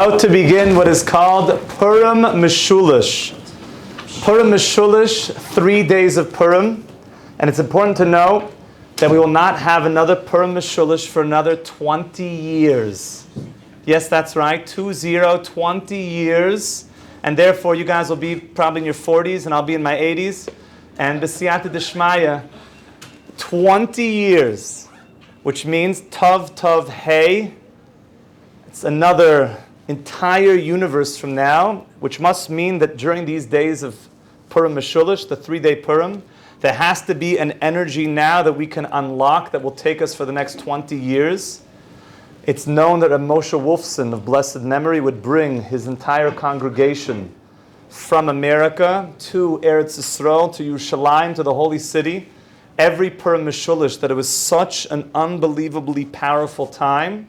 About to begin what is called Purim Meshulash. Purim Meshulash, 3 days of Purim. And it's important to know that we will not have another Purim Meshulash for another 20 years. Yes, that's right, 20 years. And therefore, you guys will be probably in your 40s and I'll be in my 80s. And B'siyata D'Shmaya, 20 years, which means Tav Tav Hey. It's another entire universe from now, which must mean that during these days of Purim Meshulash, the 3-day Purim, there has to be an energy now that we can unlock that will take us for the next 20 years. It's known that Moshe Wolfson of blessed memory would bring his entire congregation from America to Eretz Yisrael, to Yerushalayim, to the holy city, every Purim Meshulash, that it was such an unbelievably powerful time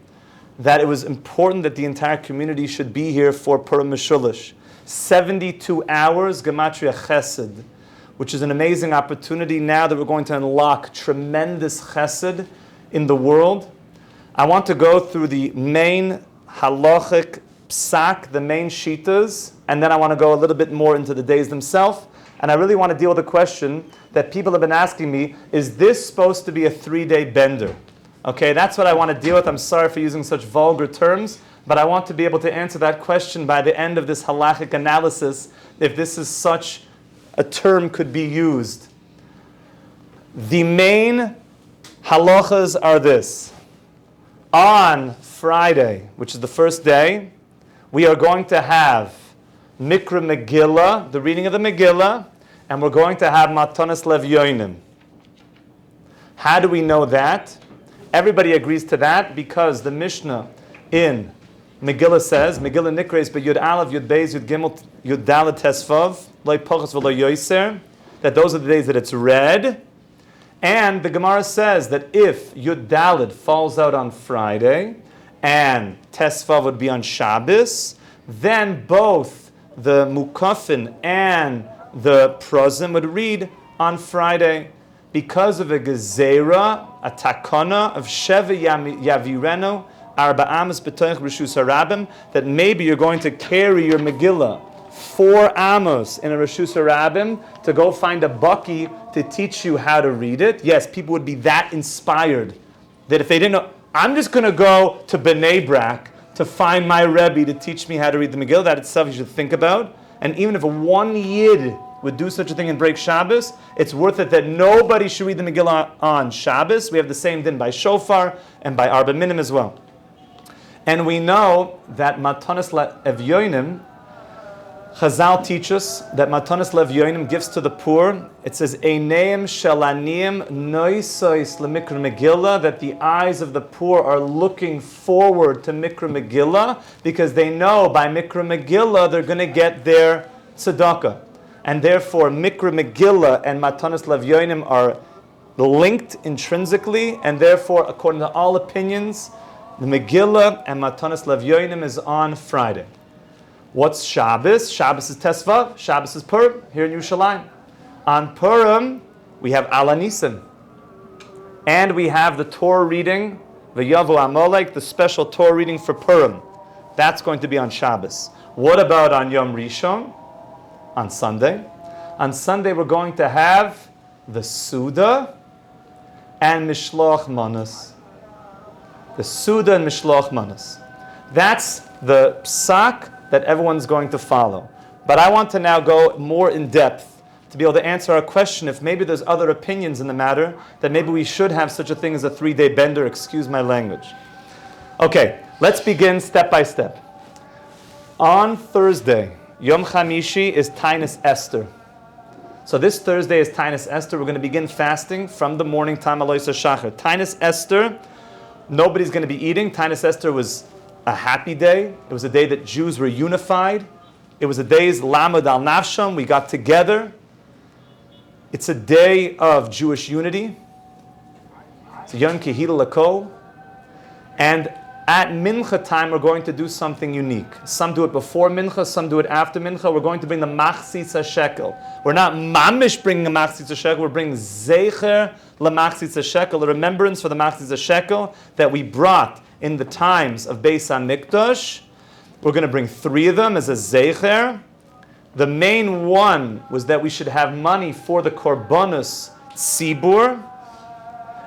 that it was important that the entire community should be here for Purim Meshulash. 72 hours, Gematria Chesed, which is an amazing opportunity now that we're going to unlock tremendous Chesed in the world. I want to go through the main Halachic Psak, the main Shitas, and then I want to go a little bit more into the days themselves. And I really want to deal with the question that people have been asking me, is this supposed to be a 3-day bender? Okay, that's what I want to deal with. I'm sorry for using such vulgar terms, but I want to be able to answer that question by the end of this halachic analysis, if this is such a term could be used. The main halachas are this. On Friday, which is the first day, we are going to have Mikra Megillah, the reading of the Megillah, and we're going to have Matanos Laevyonim. How do we know that? Everybody agrees to that because the Mishnah in Megillah says, Megillah Nikres Yud Aleph, Yud Beis, Yud Gimel, Yud Dalet Tesvav, Lo Pochas V'Lo Yoser, that those are the days that it's read. And the Gemara says that if Yud Dalet falls out on Friday and Tesvav would be on Shabbos, then both the Mukafin and the Prozim would read on Friday. Because of a gezerah, a takana of Sheva Yavirenu, Arba Amos B'toich Rishus Harabim, that maybe you're going to carry your Megillah 4 Amos in a Rishus Harabim to go find a Baki to teach you how to read it. Yes, people would be that inspired that if they didn't know, I'm just going to go to Bnei Brak to find my Rebbe to teach me how to read the Megillah. That itself you should think about. And even if one Yid would do such a thing and break Shabbos, it's worth it that nobody should read the Megillah on Shabbos. We have the same din by Shofar and by Arba Minim as well. And we know that Matanos Laevyonim, Chazal teach us that Matanos Laevyonim gives to the poor. It says, Eineim Shalanim Noisois LeMikra Megillah, that the eyes of the poor are looking forward to Mikra Megillah because they know by Mikra Megillah they're going to get their tzedakah. And therefore, Mikra Megillah and Matanos Laevyonim are linked intrinsically, and therefore, according to all opinions, the Megillah and Matanos Laevyonim is on Friday. What's Shabbos? Shabbos is Tesvav, Shabbos is Purim, here in Yerushalayim. On Purim, we have Ala Nisan. And we have the Torah reading, V'Yavo Amalek, the special Torah reading for Purim. That's going to be on Shabbos. What about on Yom Rishon? On Sunday. On Sunday, we're going to have the Suda and Mishloach Manos. The Suda and Mishloach Manos. That's the psak that everyone's going to follow. But I want to now go more in depth to be able to answer our question if maybe there's other opinions in the matter, that maybe we should have such a thing as a 3-day bender, excuse my language. Okay, let's begin step by step. On Thursday, Yom Chamishi is Taanis Esther. So this Thursday is Taanis Esther. We're going to begin fasting from the morning time, Alois Shachar. Taanis Esther, nobody's going to be eating. Taanis Esther was a happy day. It was a day that Jews were unified. It was a day's Lamad al Nafsham. We got together. It's a day of Jewish unity. It's a Yom Kehila Lakol. And at Mincha time, we're going to do something unique. Some do it before Mincha, some do it after Mincha. We're going to bring the Machzitz HaShekel. We're not mamish bringing the Machzitz HaShekel, we're bringing Zecher LaMachzitz HaShekel, a remembrance for the Machzitz HaShekel that we brought in the times of Beis HaMikdash. We're going to bring 3 of them as a zeicher. The main one was that we should have money for the korbanos tzibur,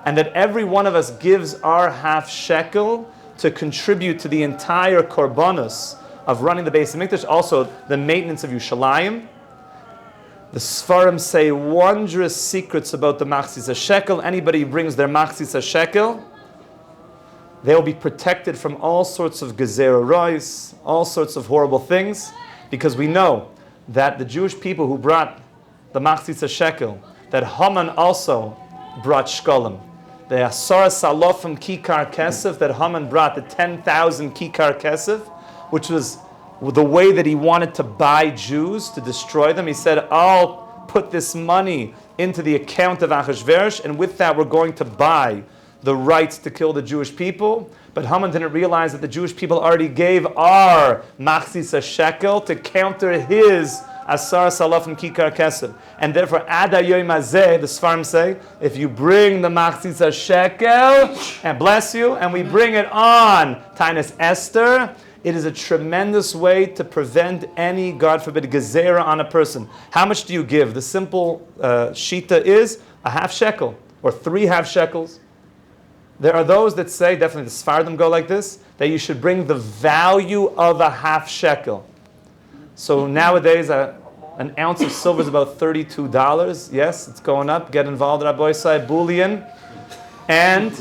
and that every one of us gives our half shekel to contribute to the entire korbanos of running the Beis HaMikdash, also the maintenance of Yerushalayim. The Sfarim say wondrous secrets about the machzis shekel. Anybody who brings their machzis shekel, they will be protected from all sorts of gezerah rois, all sorts of horrible things, because we know that the Jewish people who brought the machzis shekel, that Haman also brought shkolim. The Asar Salofim Kikar Kesef, that Haman brought, the 10,000 Kikar Kesef, which was the way that he wanted to buy Jews, to destroy them. He said, I'll put this money into the account of Achashverosh, and with that we're going to buy the rights to kill the Jewish people. But Haman didn't realize that the Jewish people already gave our machzis shekel to counter his Asar Salafim Kikar Kesef. And therefore, Ad Hayoim Hazeh, the Sfarim say, if you bring the machzis shekel, and bless you, and we bring it on Taanis Esther, it is a tremendous way to prevent any, God forbid, gezerah on a person. How much do you give? The simple shita is a half shekel, or 3 half shekels. There are those that say, definitely the Sfardim go like this, that you should bring the value of a half shekel. So nowadays, an ounce of silver is about $32. Yes, it's going up. Get involved, Rabbi Isai, bullion. And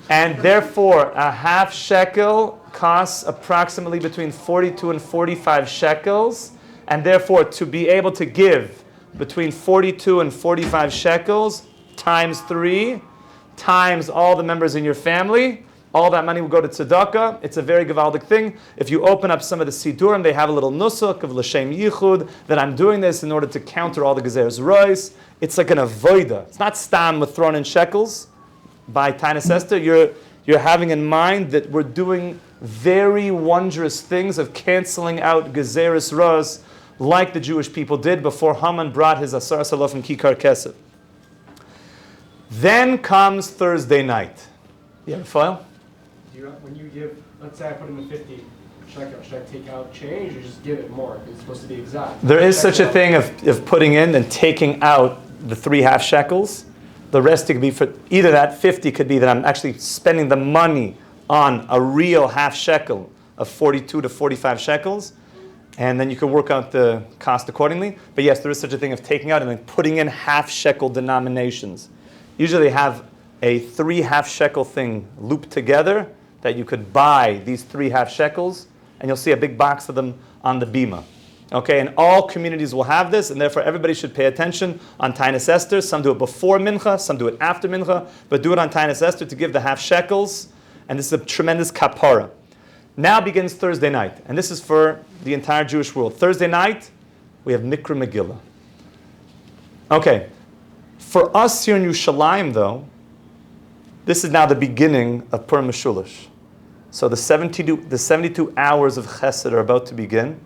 therefore, a half shekel costs approximately between 42 and 45 shekels. And therefore, to be able to give between 42 and 45 shekels times 3, times all the members in your family, all that money will go to tzedakah. It's a very gewaldic thing. If you open up some of the Sidurim, they have a little nusuk of L'Shem Yichud, that I'm doing this in order to counter all the Gezer's rois. It's like an avoida. It's not stam with thrown in shekels by Taanis Esther. You're having in mind that we're doing very wondrous things of canceling out Gezer's rois like the Jewish people did before Haman brought his Asar Salofim Kikar Kesef. Then comes Thursday night. You have a file? When you give, let's say I put in the 50 shekel, should I take out change or just give it more? It's supposed to be exact. There is such a thing of putting in and taking out the 3 half shekels. The rest could be for either that 50 could be that I'm actually spending the money on a real half shekel of 42 to 45 shekels. And then you can work out the cost accordingly. But yes, there is such a thing of taking out and then putting in half shekel denominations. Usually they have a 3 half shekel thing looped together that you could buy these 3 half shekels, and you'll see a big box of them on the bima. Okay, and all communities will have this, and therefore everybody should pay attention on Taanis Esther. Some do it before mincha, some do it after mincha, but do it on Taanis Esther to give the half shekels, and this is a tremendous kapara. Now begins Thursday night, and this is for the entire Jewish world. Thursday night, we have Mikra Megillah. Okay, for us here in Yerushalayim, though, this is now the beginning of Purim Meshulash. So the 72 hours of Chesed are about to begin.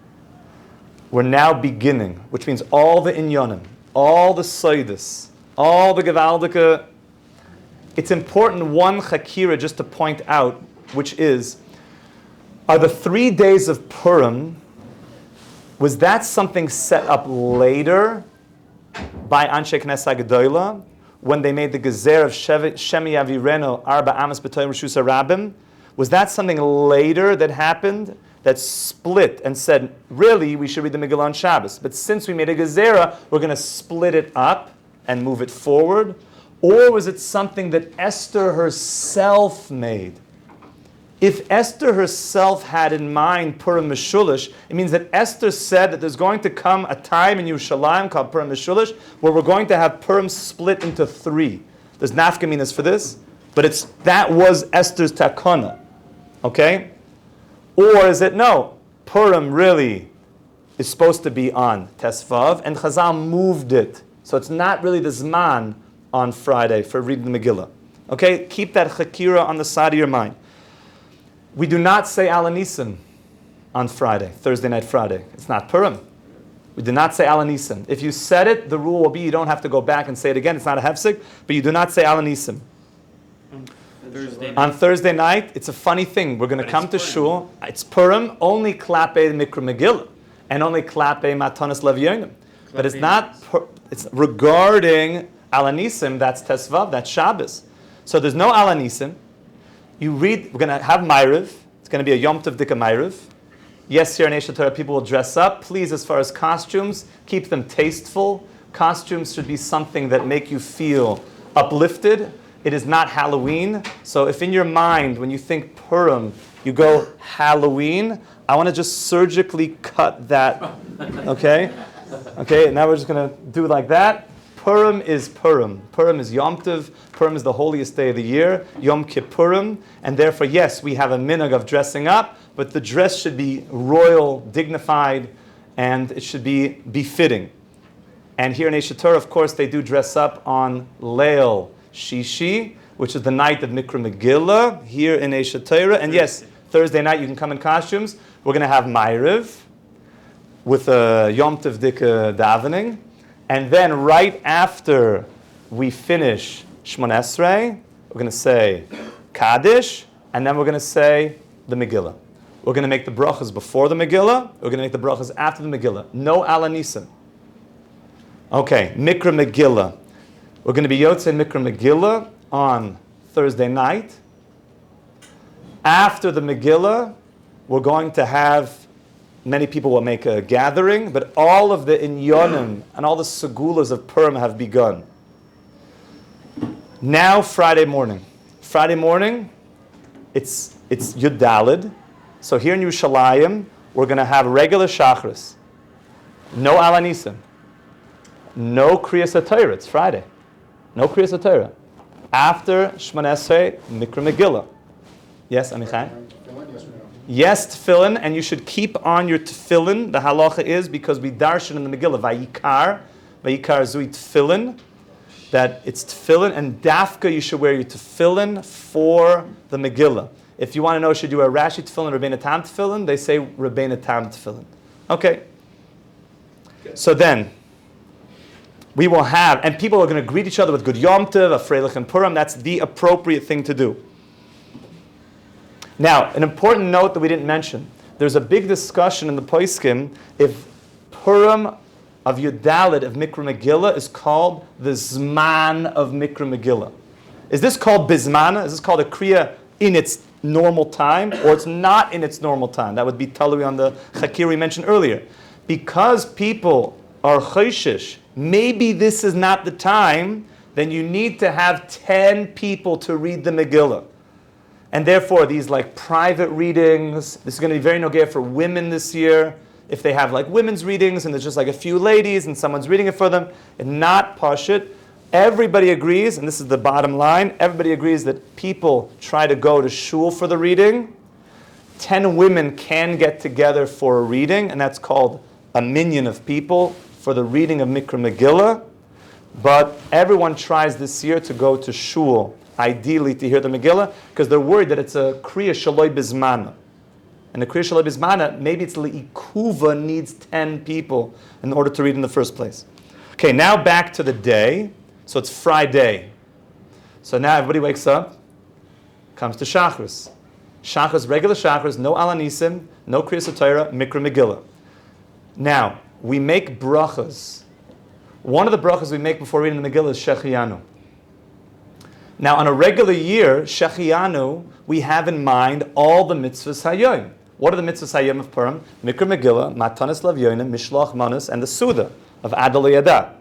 We're now beginning, which means all the inyanim, all the soidus, all the gewaldike. It's important, one chakira just to point out, which is, are the 3 days of Purim, was that something set up later by Anshe Knesset Gedola, when they made the Gezer of Shemi Avireno Arba Amas B'Toyim Rishus Rabim? Was that something later that happened that split and said, really, we should read the Megillah on Shabbos, but since we made a Gezerah, we're going to split it up and move it forward? Or was it something that Esther herself made? If Esther herself had in mind Purim Meshulash, it means that Esther said that there's going to come a time in Yerushalayim called Purim Meshulash where we're going to have Purim split into 3. There's nafkaminas for this, but that was Esther's takana. Okay? Or is it no? Purim really is supposed to be on Tesvav, and Chazal moved it. So it's not really the Zman on Friday for reading the Megillah. Okay? Keep that chakira on the side of your mind. We do not say Alanisim on Friday, Thursday night Friday. It's not Purim. We do not say Alanisim. If you said it, the rule will be you don't have to go back and say it again. It's not a hefsek, but you do not say Alanisim. Thursday night. On Thursday night, it's a funny thing. We're going to come to shul. It's Purim, only klape mikra Megillah, and only klape Matanos Laevyonim. But it's not. It's regarding Alanisim. That's Tesvav. That's Shabbos. So there's no Alanisim. You read. We're going to have Ma'ariv. It's going to be a Yom Tov Dika Ma'ariv. Yes, here in Eshet Torah, people will dress up. Please, as far as costumes, keep them tasteful. Costumes should be something that make you feel uplifted. It is not Halloween. So if in your mind, when you think Purim, you go Halloween, I want to just surgically cut that. Okay? Okay, now we're just going to do like that. Purim is Purim. Purim is Yom Tov. Purim is the holiest day of the year, Yom Kippurim. And therefore, yes, we have a minhag of dressing up, but the dress should be royal, dignified, and it should be befitting. And here in Eshet Torah, of course, they do dress up on Leil Shishi, which is the night of Mikra Megillah, here in Eshet Torah. And yes, Thursday night you can come in costumes. We're going to have Ma'ariv with a Yom Tov Dika davening. And then right after we finish Shmon Esrei, we're going to say Kaddish, and then we're going to say the Megillah. We're going to make the brachas before the Megillah. We're going to make the brachas after the Megillah. No Alanisim. Okay, Mikra Megillah. We're going to be Yotzei Mikra Megillah on Thursday night. After the Megillah, we're going to have, many people will make a gathering, but all of the inyonim and all the segulas of Purim have begun. Now Friday morning. Friday morning, it's Yud Daled. So here in Yerushalayim, we're going to have regular Shachris. No Alanisim. No Kriyas HaTorah. It's Friday. No Kriyas HaTorah. After Shmon Esrei, Mikra Megillah. Yes, Amichai? Yes, tefillin, and you should keep on your tefillin. The halacha is, because we darshan in the Megillah, Vayikar zui tefillin, that it's tefillin, and dafka you should wear your tefillin for the Megillah. If you want to know, should you wear Rashi tefillin or Rabbeinu Tam tefillin, they say Rabbeinu Tam tefillin. Okay. So then, we will have, and people are going to greet each other with good Yom Tov, a Freilich and Purim. That's the appropriate thing to do. Now, an important note that we didn't mention. There's a big discussion in the Poskim if Purim of Yudalid of Mikra Megillah is called the Zman of Mikra Megillah. Is this called Bizmana? Is this called a Kriya in its normal time? Or it's not in its normal time? That would be talui on the Chakir we mentioned earlier. Because people are Chayshish, maybe this is not the time, then you need to have 10 people to read the Megillah. And therefore, these like private readings, this is going to be very nogea for women this year. If they have like women's readings and there's just like a few ladies and someone's reading it for them, and not pashut. Everybody agrees, and this is the bottom line, everybody agrees that people try to go to shul for the reading. 10 women can get together for a reading, and that's called a minyan of people for the reading of Mikra Megillah. But everyone tries this year to go to shul, ideally to hear the Megillah, because they're worried that it's a Kriya Shaloi Bizmana. And the Kriya Shaloi Bizmana, maybe it's Li'ikuva needs 10 people in order to read in the first place. Okay, now back to the day. So it's Friday. So now everybody wakes up, comes to Shachris. Shachris, regular Shachris, no Alanisim, no Kriyas HaTorah, Mikra Megillah. Now, we make brachas. One of the brachas we make before reading the Megillah is Shechianu. Now, on a regular year, Shechianu, we have in mind all the mitzvahs hayom. What are the mitzvahs hayom of Purim? Mikra Megillah, Matanos Laevyonim, Mishloach Manos, and the Suda of Adal Yadah.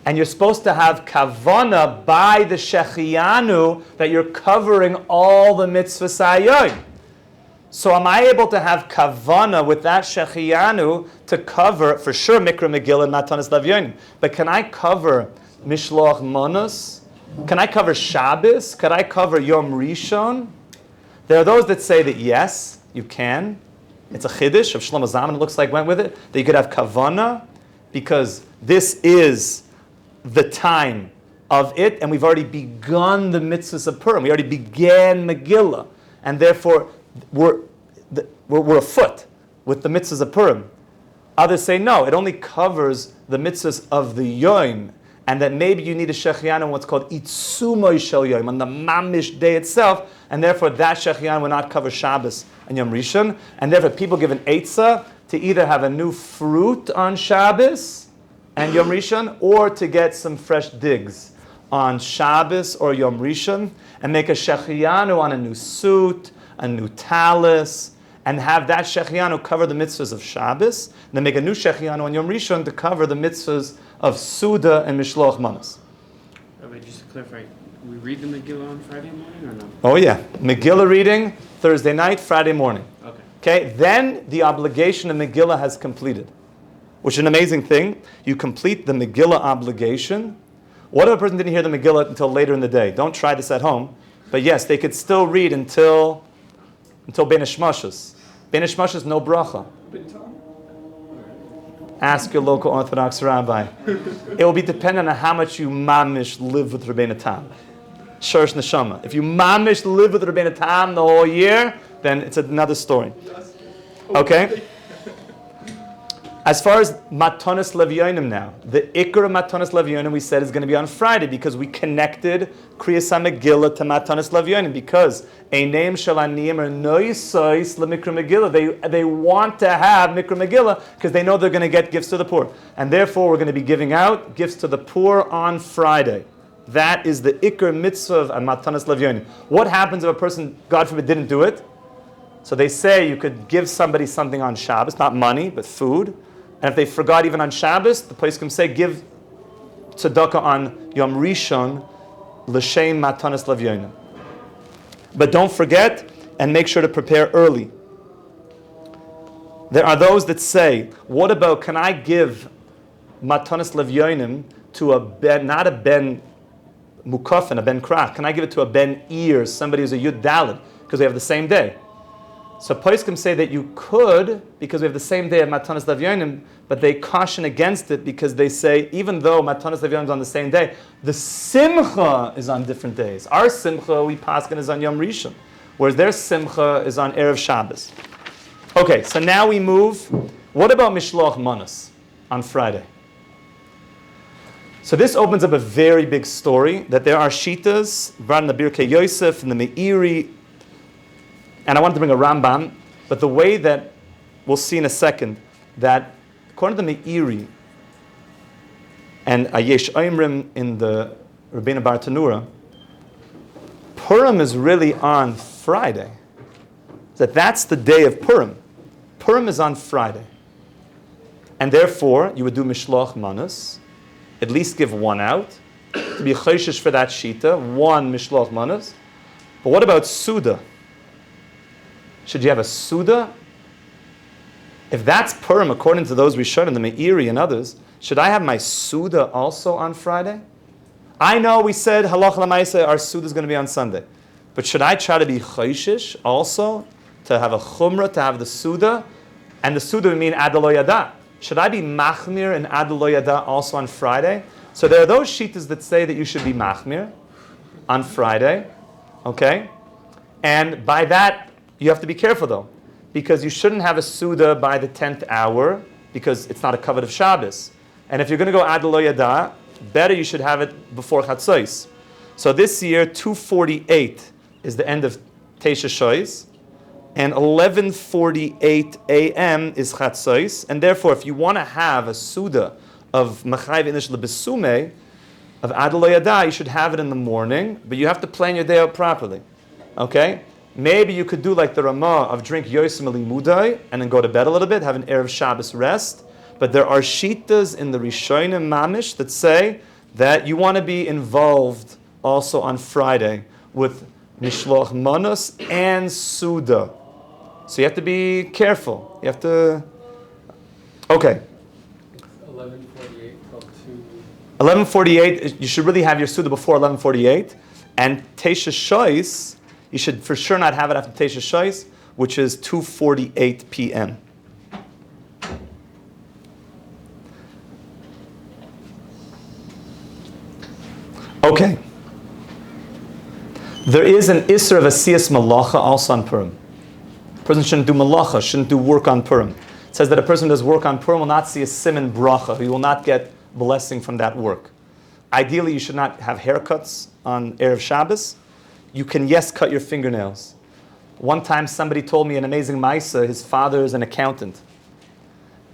And you're supposed to have kavana by the Shechianu that you're covering all the mitzvahs hayom. So am I able to have kavana with that Shechianu to cover, for sure, Mikra Megillah and Matanos Laevyonim, but can I cover Mishloach Manos? Can I cover Shabbos? Could I cover Yom Rishon? There are those that say that yes, you can. It's a chiddush of Shlomo Zalman, it looks like went with it, that you could have kavana, because this is the time of it, and we've already begun the mitzvahs of Purim. We already began Megillah, and therefore we're afoot with the mitzvahs of Purim. Others say no, it only covers the mitzvahs of the Yom, and that maybe you need a shechianu on what's called Itzumoy Shel Yom, on the mamish day itself, and therefore that shechianu will not cover Shabbos and Yom Rishon, and therefore people give an eitzah to either have a new fruit on Shabbos and Yom Rishon, or to get some fresh digs on Shabbos or Yom Rishon, and make a shechianu on a new suit, a new talis, and have that shechianu cover the mitzvahs of Shabbos, and then make a new shechianu on Yom Rishon to cover the mitzvahs of Suda and Mishloach Manos. Rabbi, just to clarify, we read the Megillah on Friday morning or no? Oh yeah, Megillah reading Thursday night, Friday morning. Okay. Okay, then the obligation of Megillah has completed, which is an amazing thing. You complete the Megillah obligation. What if a person didn't hear the Megillah until later in the day? Don't try this at home. But yes, they could still read until Bein Hashmashos. Bein Hashmashos, no bracha. Ask your local Orthodox rabbi. It will be dependent on how much you mamish live with Rabbeinu Tam. Shorish Neshama. If you mamish live with Rabbeinu Tam the whole year, then it's another story. Okay? As far as Matanos Laevyonim now, the Ikar of Matanos Laevyonim we said is going to be on Friday because we connected Kriyas HaMegillah to Matanos Laevyonim because Eineim Shel Aniyim are Noisois LeMikra Megillah. They want to have Mikra Megillah because they know they're going to get gifts to the poor. And therefore we're going to be giving out gifts to the poor on Friday. That is the Ikar mitzvah of Matanos Laevyonim. What happens if a person, God forbid, didn't do it? So they say you could give somebody something on Shabbos, not money, but food. And if they forgot even on Shabbos, the place can say, give tzedakah on Yom Rishon, l'shem Matanos Laevyonim. But don't forget, and make sure to prepare early. There are those that say, what about, can I give Matanos Laevyonim to a ben, not a ben mukafin, a ben krach, can I give it to a ben ir, somebody who's a yud dalid, because they have the same day? So poskim say that you could, because we have the same day of Matanos Laevyonim, but they caution against it because they say, even though Matanos Laevyonim is on the same day, the simcha is on different days. Our simcha, we paskin, is on Yom Rishon, whereas their simcha is on Erev Shabbos. Okay, so now we move. What about Mishloach Manos on Friday? So this opens up a very big story, that there are shitas, brought in the Birkei Yosef, and the Meiri, and I wanted to bring a Rambam, but the way that we'll see in a second, that according to the Meiri and Ayesh Oimrim in the Rabbeinu Bar Tanura, Purim is really on Friday. That's the day of Purim. Purim is on Friday. And therefore, you would do Mishloach Manos, at least give one out, to be Choshesh for that Shita, one Mishloach Manos. But what about Suda? Should you have a Suda? If that's Purim, according to those Rishonim in the Meiri and others, should I have my Suda also on Friday? I know we said, Halach L'maaseh, our Suda is going to be on Sunday. But should I try to be Choshesh also, to have a Chumrah, to have the Suda? And the Suda would mean Adalo Yada. Should I be Machmir and Adalo Yada also on Friday? So there are those Shitas that say that you should be Machmir on Friday. Okay? And by that, you have to be careful though, because you shouldn't have a Suda by the 10th hour, because it's not a covet of Shabbos. And if you're going to go Ad Lo Yada, better you should have it before Chatzos. So this year, 2:48 is the end of Teisha Shois, and 11:48 a.m. is Chatzos. And therefore, if you want to have a Suda of Machai V'inish Lebesume, of Ad Lo Yada, you should have it in the morning, but you have to plan your day out properly. Okay? Maybe you could do like the Ramah of drink Yosem Elimudai and then go to bed a little bit, have an Erev Shabbos rest. But there are shitas in the Rishonim Mamish that say that you want to be involved also on Friday with Mishloach Manos and Suda. So you have to be careful. You have to... Okay. 11:48 till 2. 11:48, you should really have your Suda before 11:48. And Teisha Shois, you should for sure not have it after Teisha Shois, which is 2:48 p.m. Okay. There is an Isser of Asiyas Malacha also on Purim. A person shouldn't do Malacha, shouldn't do work on Purim. It says that a person who does work on Purim will not see a Siman Bracha. He will not get blessing from that work. Ideally, you should not have haircuts on Erev Shabbos. You can, yes, cut your fingernails. One time somebody told me an amazing maisa, his father is an accountant.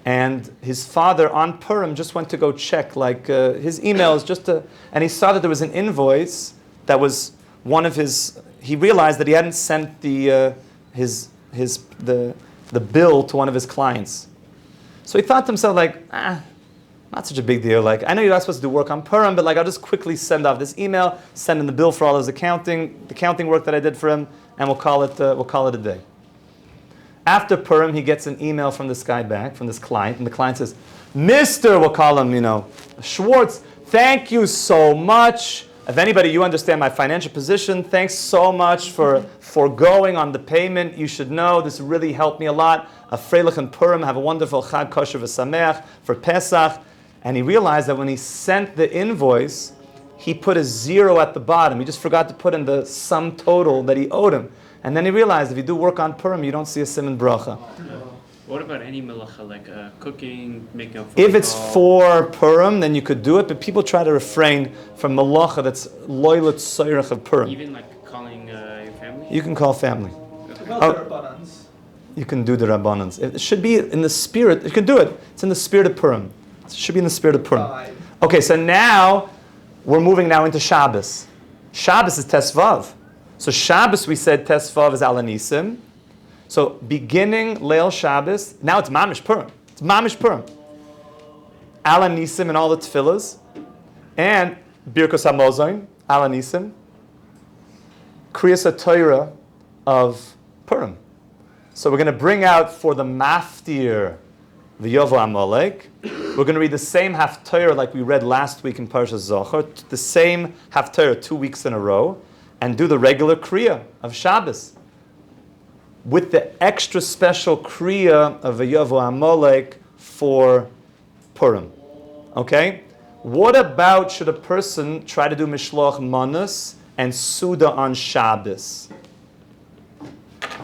And his father on Purim just went to go check his emails and he saw that there was an invoice that was one of his, he realized that he hadn't sent the bill to one of his clients. So he thought to himself not such a big deal. I know you're not supposed to do work on Purim, but I'll just quickly send off this email, send in the bill for all his accounting work that I did for him, and we'll call it a day. After Purim, he gets an email from this guy back, from this client, and the client says, Mr., we'll call him, Schwartz, thank you so much. If anybody, you understand my financial position, thanks so much for foregoing on the payment. You should know this really helped me a lot. A Freilich and Purim have a wonderful Chag Kosher V'Sameach for Pesach. And he realized that when he sent the invoice, he put a 0 at the bottom. He just forgot to put in the sum total that he owed him. And then he realized if you do work on Purim, you don't see a siman bracha. What about any melacha, cooking, making a phone If it's call? for Purim, then you could do it, but people try to refrain from melacha that's loyal tzoyrech of Purim. Even calling your family? You can call family. Well, You can do the Rabbanans. It should be in the spirit. You can do it. It's in the spirit of Purim. It should be in the spirit of Purim. Okay, so now we're moving now into Shabbos. Shabbos is Tesvav. So Shabbos, we said Tesvav is Alanisim. So beginning Leil Shabbos, now it's Mamish Purim. It's Mamish Purim. Alanisim and all the tefillahs. And Birkos HaMozain, Alanisim. Kriyas HaTorah of Purim. So we're going to bring out for the Maftir V'yovo Amalek. We're going to read the same Haftarah like we read last week in Parshas Zohar, the same Haftarah 2 weeks in a row, and do the regular Kriya of Shabbos with the extra special Kriya of V'yovo Amalek for Purim. Okay? What about should a person try to do Mishloach Manos and Suda on Shabbos?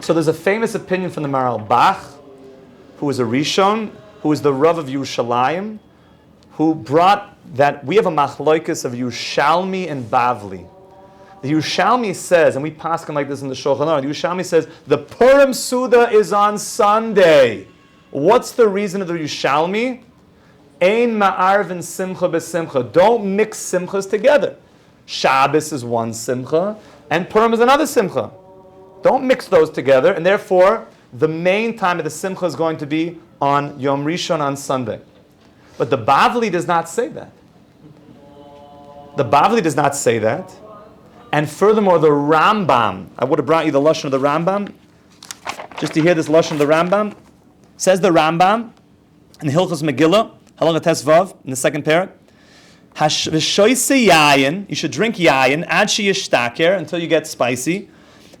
So there's a famous opinion from the Maral Bach, who is a Rishon, who is the Rav of Yerushalayim, who brought that we have a machloikus of Yerushalmi and Bavli. The Yerushalmi says, and we pass him like this in the Shulchan Aruch, the Yerushalmi says, the Purim Suda is on Sunday. What's the reason of the Yerushalmi? Ein ma'arvin simcha besimcha. Don't mix simchas together. Shabbos is one simcha, and Purim is another simcha. Don't mix those together, and therefore, the main time of the simcha is going to be on Yom Rishon on Sunday. But the Bavli does not say that. The Bavli does not say that. And furthermore, the Rambam, I would have brought you the Lashon of the Rambam, just to hear this Lashon of the Rambam. Says the Rambam, in the Hilchos Megillah, Halacha Tesvav, in the second parak, V'shoyse yayin, you should drink yayin, ad sheyishtaker, until you get spicy,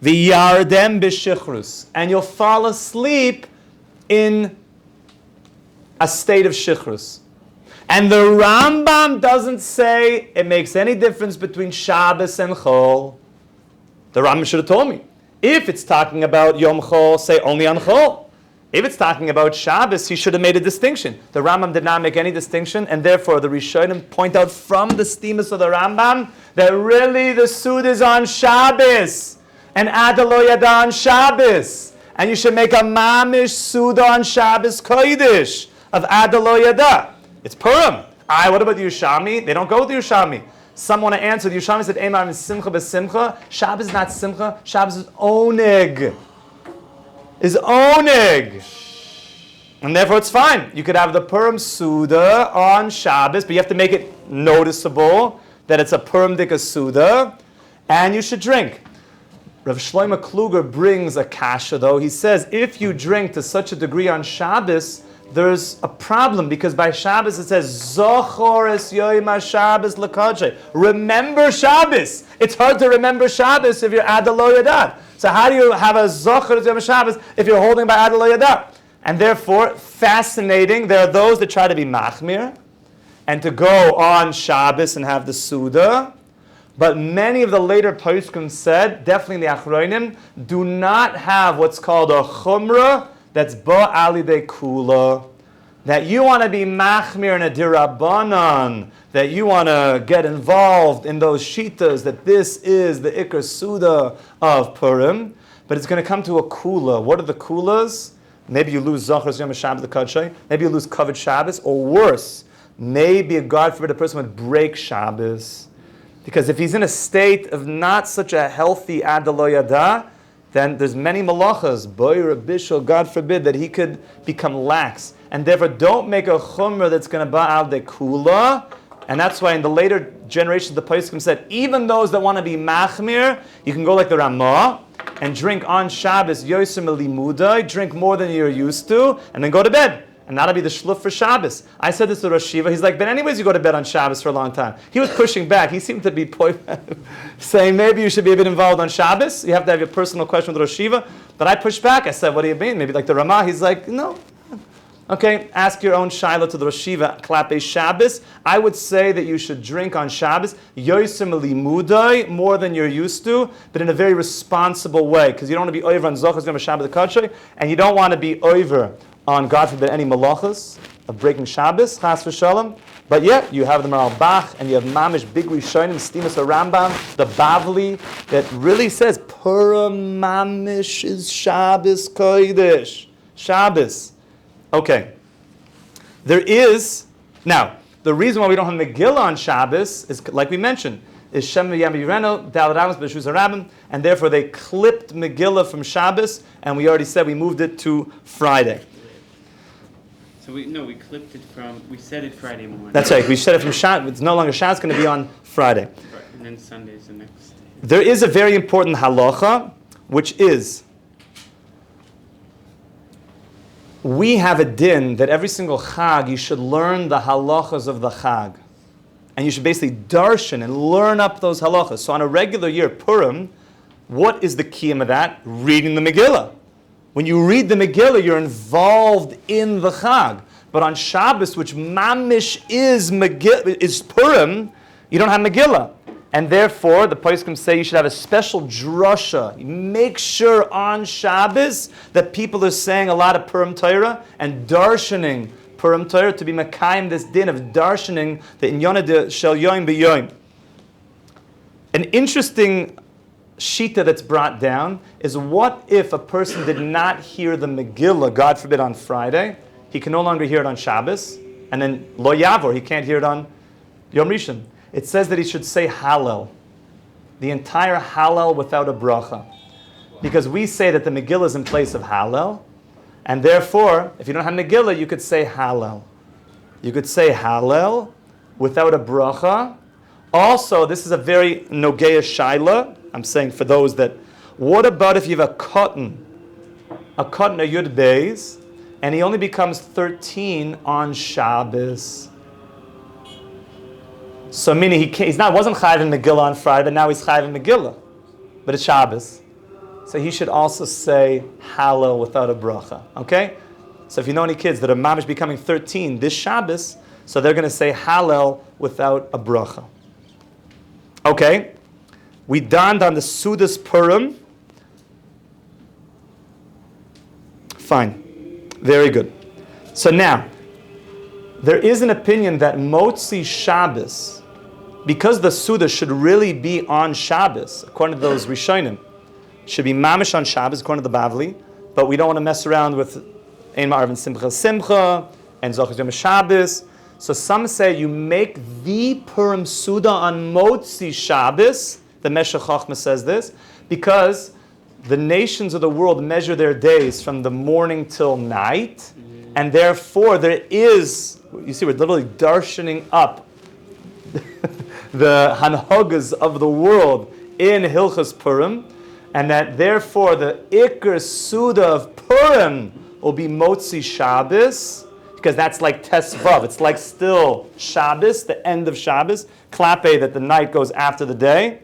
v'yardem b'shichrus, and you'll fall asleep in a state of shichrus. And the Rambam doesn't say it makes any difference between Shabbos and Chol. The Rambam should have told me. If it's talking about Yom Chol, say only on Chol. If it's talking about Shabbos, he should have made a distinction. The Rambam did not make any distinction, and therefore the Rishonim point out from the stemus of the Rambam that really the Sud is on Shabbos, and Adalo Yada on Shabbos. And you should make a Mamish Suda on Shabbos Kodesh of Adalo Yada. It's Purim. What about the Yerushalmi? They don't go with the Yerushalmi. Some want to answer. The Yerushalmi said, Eimar is Simcha b'Simcha. Shabbos is not Simcha. Shabbos is Oneg. Is Oneg. And therefore it's fine. You could have the Purim Suda on Shabbos, but you have to make it noticeable that it's a Purim Dika Suda, and you should drink. Rav Shlomo Kluger brings a kasha though. He says, if you drink to such a degree on Shabbos, there's a problem, because by Shabbos it says, Zochor es yoyim ha-Shabbos l'kodshei. Remember Shabbos. It's hard to remember Shabbos if you're Adalo Yadat. So how do you have a Zochor es yoyim ha-Shabbos if you're holding by Adalo Yadat? And therefore, fascinating, there are those that try to be machmir and to go on Shabbos and have the Suda. But many of the later poskim said, definitely the Achronim, do not have what's called a chumrah, that's ba alidei kula. that you want to be machmir in a dirabanan, that you want to get involved in those shitas, that this is the ikar suda of Purim, but it's going to come to a kula. What are the kulas? Maybe you lose Zachar Yom Shabbos the Kadshay. Maybe you lose Kavod Shabbos, or worse, maybe, God forbid, a person would break Shabbos. Because if he's in a state of not such a healthy adalo yada, then there's many malachas, boyer, bishul, God forbid, that he could become lax. And therefore, don't make a chumrah that's going to ba'al de kula. And that's why in the later generations, the Poskim said, even those that want to be machmir, you can go like the Ramah and drink on Shabbos, yosim elimudai, drink more than you're used to, and then go to bed. And that'll be the shluf for Shabbos. I said this to Rosh Shiva. He's like, but anyways, you go to bed on Shabbos for a long time. He was pushing back. He seemed to be saying maybe you should be a bit involved on Shabbos. You have to have your personal question with Rosh Shiva. But I pushed back. I said, what do you mean? Maybe like the Ramah. He's like, no. Okay, ask your own Shiloh to the Rosh Shiva. Klape Shabbos. I would say that you should drink on Shabbos, yosim elimudai, more than you're used to, but in a very responsible way. Because you don't want to be over on Zochas Yom Shabbos the Kadshay, and you don't want to be over on, God forbid, any malachas of breaking Shabbos, chas v'shalom. But yeah, you have the Maral Bach, and you have Mamish Big Rishonim, Stimas Rambam, the Bavli, that really says, Purim Mamish is Shabbos Kodesh. Shabbos. Okay. There is, now, the reason why we don't have Megillah on Shabbos is, like we mentioned, is Shem Yam Yireno, Daled Amos, B'Shuz HaRabim, and therefore they clipped Megillah from Shabbos, and we already said we moved it to Friday. So we clipped it we said it Friday morning. That's right. We said it from Shabbos. It's no longer Shabbos. It's going to be on Friday. Right. And then Sunday's the next day. There is a very important halacha, which is we have a din that every single chag you should learn the halachas of the chag, and you should basically darshan and learn up those halachas. So on a regular year, Purim, what is the kiyum of that? Reading the Megillah. When you read the Megillah, you're involved in the Chag. But on Shabbos, which mamish is Purim, you don't have Megillah. And therefore, the Poskim say you should have a special drasha. Make sure on Shabbos that people are saying a lot of Purim Torah and darshaning Purim Torah to be Mekayim this din of darshaning the Inyana de Shel Yoim B'Yoim. An interesting shita that's brought down is, what if a person did not hear the Megillah, God forbid, on Friday? He can no longer hear it on Shabbos, and then lo yavor, he can't hear it on Yom Rishon. It says that he should say Hallel, the entire Hallel without a bracha, because we say that the Megillah is in place of Hallel, and therefore, if you don't have Megillah, you could say Hallel. You could say Hallel without a bracha. Also, this is a very nogeya shaila. I'm saying for those that, what about if you have a yud beis, and he only becomes 13 on Shabbos? So meaning wasn't chayiv in Megillah on Friday, but now he's chayiv in Megillah, but it's Shabbos. So he should also say Hallel without a bracha. Okay? So if you know any kids that are mamish becoming 13 this Shabbos, so they're going to say Hallel without a bracha. Okay? We dawned on the Sudas Purim. Fine. Very good. So now, there is an opinion that Motzi Shabbos, because the Suda should really be on Shabbos, according to those Rishonim, should be mamish on Shabbos, according to the Bavli, but we don't want to mess around with Ein Ma'arv and Simcha and Zochas Yom Shabbos. So some say you make the Purim Suda on Motzi Shabbos. The Meshech Chochmah says this because the nations of the world measure their days from the morning till night, and therefore there is, you see, we're literally darshaning up the hanhogas of the world in Hilchas Purim, and that therefore the Iker Suda of Purim will be Motzi Shabbos, because that's like Tesvav. It's like still Shabbos, the end of Shabbos, Klape, that the night goes after the day.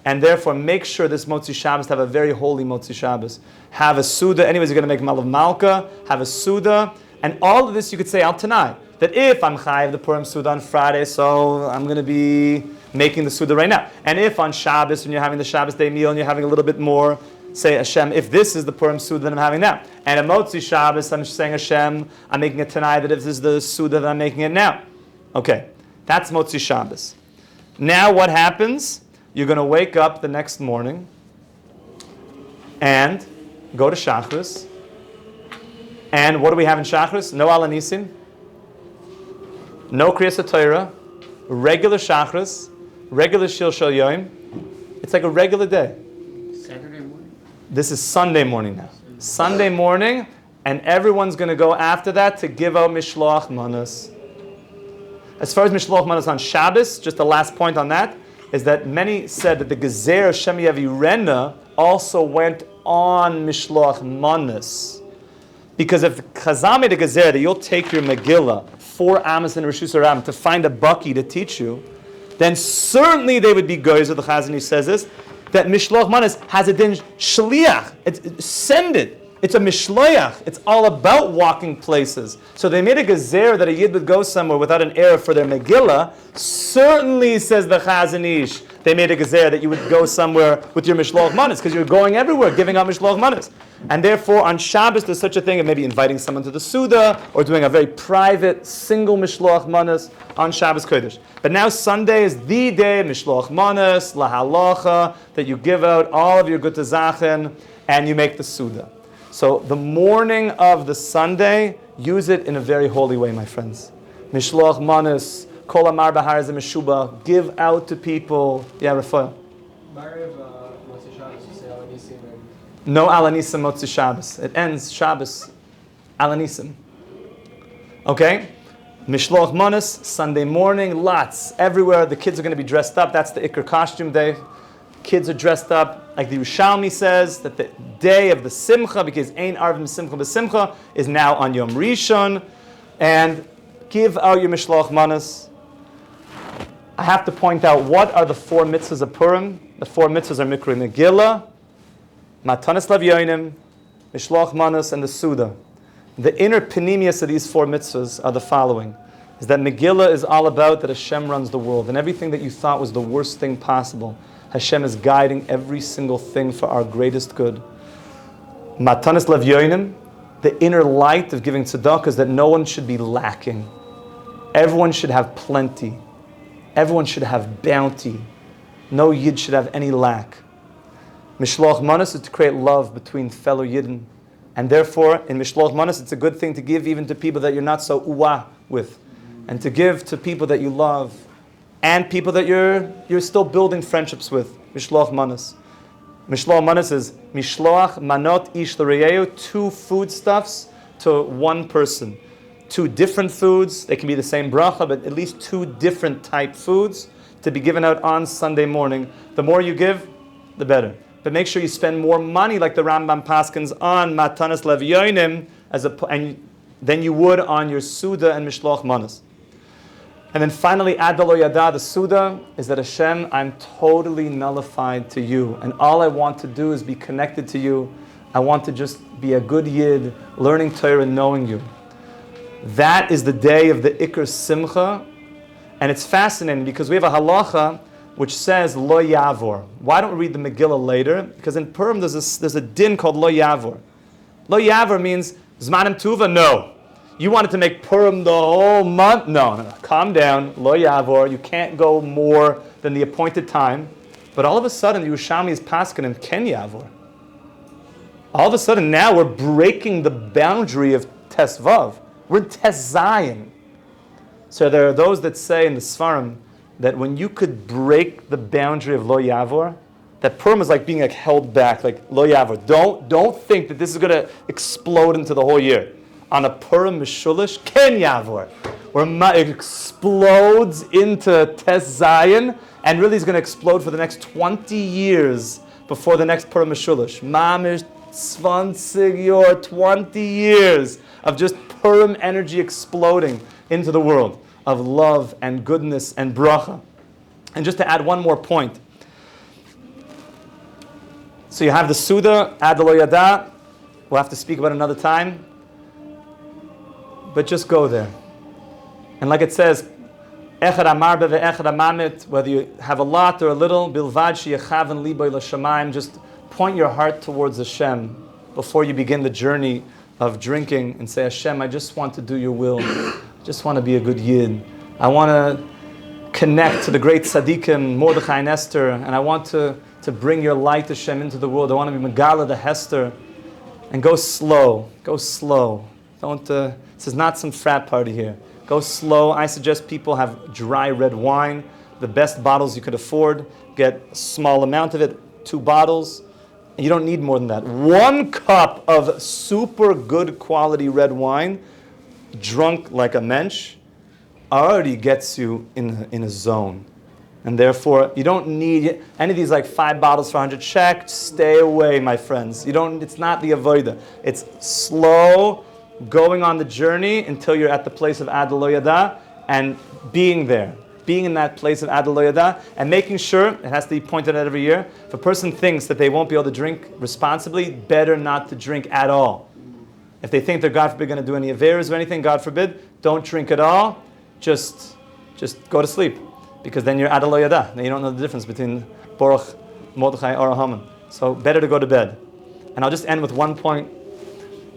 And therefore, make sure this Motzi Shabbos to have a very holy Motzi Shabbos. Have a Suda. Anyways, you're going to make Malav Malka. Have a Suda. And all of this you could say Al Tanai. That if I'm Chayiv the Purim Suda on Friday, so I'm going to be making the Suda right now. And if on Shabbos, when you're having the Shabbos day meal and you're having a little bit more, say, Hashem, if this is the Purim Suda that I'm having now. And at Motzi Shabbos, I'm saying, Hashem, I'm making it tonight that if this is the Suda that I'm making it now. Okay, that's Motzi Shabbos. Now what happens? You're going to wake up the next morning and go to Shachris. And what do we have in Shachris? No Alanisim, no Kriyas HaTorah, regular Shachris, regular Shil Shal Yoim. It's like a regular day. Saturday morning? This is Sunday morning now. Sunday morning, and everyone's going to go after that to give out Mishloach Manos. As far as Mishloach Manos on Shabbos, just the last point on that, is that many said that the Gezer Shem Yavirena also went on Mishloach Manos. Because if Chazal made a Gezer that you'll take your Megillah 4 Amos and Rishus Aram to find a Baki to teach you, then certainly they would be goyzer. The Chazon Ish says this, that Mishloach Manos has a din shliach. Send it. It's a mishloach. It's all about walking places. So they made a gezer that a yid would go somewhere without an error for their Megillah. Certainly, says the Chazon Ish, they made a gezer that you would go somewhere with your Mishloach Manos because you're going everywhere giving out Mishloach Manos. And therefore, on Shabbos, there's such a thing of maybe inviting someone to the Suda or doing a very private, single Mishloach Manos on Shabbos Kodesh. But now Sunday is the day, Mishloach Manos, La Halacha, that you give out all of your Gute Zachen and you make the Suda. So the morning of the Sunday, use it in a very holy way, my friends. Mishloach Manos, Kol Amar Bahar Zemeshuba, give out to people. Yeah, Rafael. No Alanisim Motzi Shabbos. It ends Shabbos Alanisim. Okay? Mishloach Manos, Sunday morning, lots. Everywhere, the kids are going to be dressed up. That's the Iker costume day. Kids are dressed up. Like the Yerushalmi says, that the day of the Simcha, because Ein Arvim Simcha B'Simcha, is now on Yom Rishon. And give out your Mishloach Manos. I have to point out, what are the 4 mitzvahs of Purim? The 4 mitzvahs are Mikra Megillah, Matanos Laevyonim, Mishloach Manos, and the Suda. The inner panemius of these 4 mitzvahs are the following. Is that Megillah is all about that Hashem runs the world. And everything that you thought was the worst thing possible, Hashem is guiding every single thing for our greatest good. Matanos Laevyonim, the inner light of giving tzedakah, is that no one should be lacking. Everyone should have plenty. Everyone should have bounty. No yid should have any lack. Mishloach Manos is to create love between fellow yidden. And therefore, in Mishloach Manos, it's a good thing to give even to people that you're not so uwa with. And to give to people that you love. And people that you're still building friendships with. Mishloach Manos. Mishloach Manos is Mishloach Manot Ish L'Reyehu, 2 foodstuffs to 1 person. 2 different foods. They can be the same bracha, but at least 2 different type foods to be given out on Sunday morning. The more you give, the better. But make sure you spend more money, like the Rambam Paskins, on Matanos Laevyonim than you would on your Suda and Mishloach Manos. And then finally, Adalo Yada, the Suda, is that Hashem, I'm totally nullified to you. And all I want to do is be connected to you. I want to just be a good yid, learning Torah and knowing you. That is the day of the Iker Simcha. And it's fascinating because we have a halacha which says Lo Yavor. Why don't we read the Megillah later? Because in Purim there's a din called Lo Yavor. Lo Yavor means Zmanim Tuva? No. You wanted to make Purim the whole month? No. Calm down. Lo Yavor. You can't go more than the appointed time. But all of a sudden, the Yerushalmi is paskin Ken Yavor. All of a sudden, now we're breaking the boundary of Tesvav. We're in Tezayin. So there are those that say in the Sfarim that when you could break the boundary of Lo Yavor, that Purim is like being held back, like Lo Yavor. Don't think that this is going to explode into the whole year. On a Purim Meshulash, Ken Yavor, where it explodes into Tes Zayin, and really is going to explode for the next 20 years before the next Purim Meshulash. Mamish 20 years of just Purim energy exploding into the world of love and goodness and bracha. And just to add one more point. So you have the Suda, Adalo Yada. We'll have to speak about it another time. But just go there. And like it says, Echad Amar Be Ve'echad Amamit, whether you have a lot or a little, Bilvad Sheyechaven Liboy L'Shamayim, just point your heart towards Hashem before you begin the journey of drinking and say, Hashem, I just want to do your will. I just want to be a good yid. I want to connect to the great tzaddikim, Mordechai and Esther, and I want to bring your light, Hashem, into the world. I want to be Megala the Hester. And go slow. Go slow. Don't. This is not some frat party here. Go slow. I suggest people have dry red wine, the best bottles you could afford. Get a small amount of it, 2 bottles. You don't need more than that. 1 cup of super good quality red wine, drunk like a mensch, already gets you in a zone. And therefore, you don't need any of these like 5 bottles for 100 shek. Stay away, my friends. It's not the avodah. It's slow, going on the journey until you're at the place of Ad Lo Yada and being there. Being in that place of Ad Lo Yada and making sure, it has to be pointed out every year, if a person thinks that they won't be able to drink responsibly, better not to drink at all. If they think they're, God forbid, going to do any averas or anything, God forbid, don't drink at all. Just go to sleep. Because then you're Ad Lo Yada. Then you don't know the difference between Baruch, Mordechai, or Haman. So better to go to bed. And I'll just end with one point.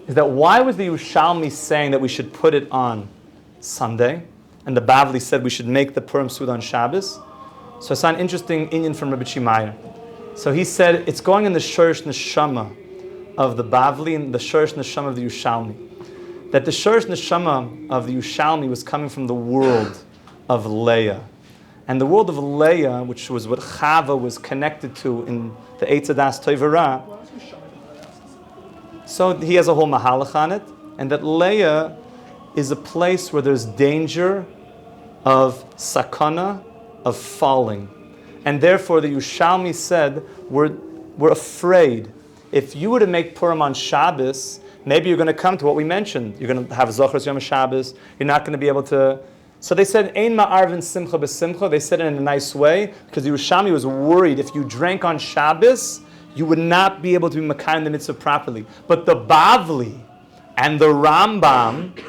Is that why was the Yerushalmi saying that we should put it on Sunday? And the Bavli said we should make the Purim Suda on Shabbos. So I saw an interesting inyan from Rabbi Meir. So he said it's going in the Shorish Neshama of the Bavli and the Shorish Neshama of the Yerushalmi. That the Shorish Neshama of the Yerushalmi was coming from the world of Leah. And the world of Leah, which was what Chava was connected to in the Eitz Adas CHEVERA. So he has a whole mahalach on it. And that Leah is a place where there's danger of sakana, of falling. And therefore the Yerushalmi said, we're afraid. If you were to make Purim on Shabbos, maybe you're going to come to what we mentioned. You're going to have Zochros Yom Shabbos. You're not going to be able to... So they said, Ein ma'arvin simcha b'simcha. They said it in a nice way, because the Yerushalmi was worried if you drank on Shabbos, you would not be able to be Makayim the mitzvah properly. But the Bavli and the Rambam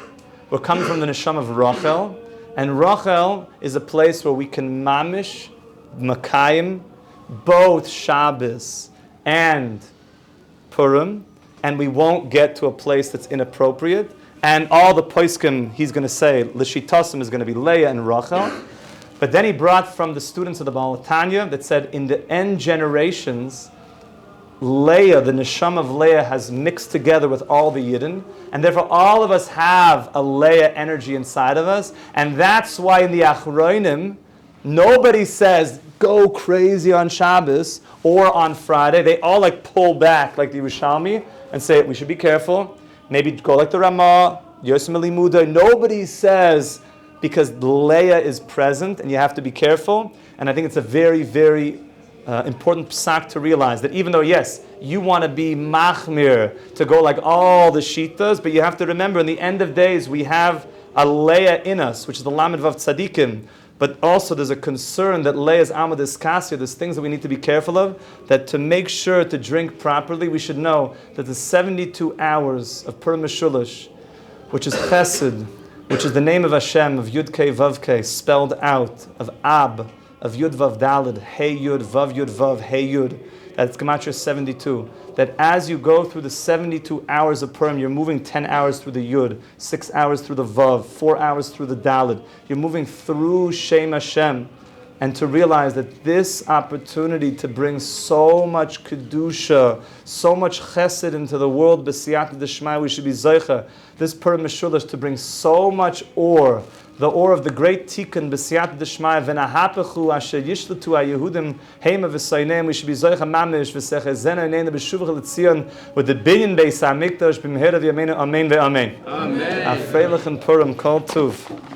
were coming from the Neshama of Rachel, and Rachel is a place where we can mamish, Makayim, both Shabbos and Purim, and we won't get to a place that's inappropriate. And all the poskim, he's going to say, L'shitasim is going to be Leah and Rachel. But then he brought from the students of the Baal Tanya that said, in the end generations, Leah, the neshama of Leah, has mixed together with all the Yidden. And therefore all of us have a Leah energy inside of us. And that's why in the Achronim, nobody says, go crazy on Shabbos or on Friday. They all like pull back like the Yerushalmi and say, we should be careful. Maybe go like the Ramah, Yosem Elimuda. Nobody says, because Leah is present and you have to be careful. And I think it's a very, very important psak to realize that even though, yes, you want to be machmir, to go like all the shitas, but you have to remember in the end of days we have a Leah in us, which is the Lamed Vav Tzadikim. But also there's a concern that Leah's Amad Iskasya, there's things that we need to be careful of, that to make sure to drink properly, we should know that the 72 hours of Purim Meshulash, which is Chesed, which is the name of Hashem, of Yud Kei Vav Kei, spelled out, of Ab, of Yud Vav Dalid, Hey Yud, Vav, Hey Yud, that's Gematria 72. That as you go through the 72 hours of Purim, you're moving 10 hours through the Yud, 6 hours through the Vav, 4 hours through the Dalid. You're moving through Shem Hashem. And to realize that this opportunity to bring so much Kedusha, so much Chesed into the world, B'siyat D'Shmai, we should be Zoicha. This Purim Meshulash to bring so much ore, the ore of the great Tikkun, B'siyat D'Shmai, V'nahapechu asher yishlatu ha'Yehudim heima v'sayneim, we should be Zoicha mamish, v'sechezena neina b'shuvach l'tzion, with the binyan beis ha'mikdash, b'mehera v'yameinu, amen ve'amen. Amen. Afreilach and Purim, kol tuv.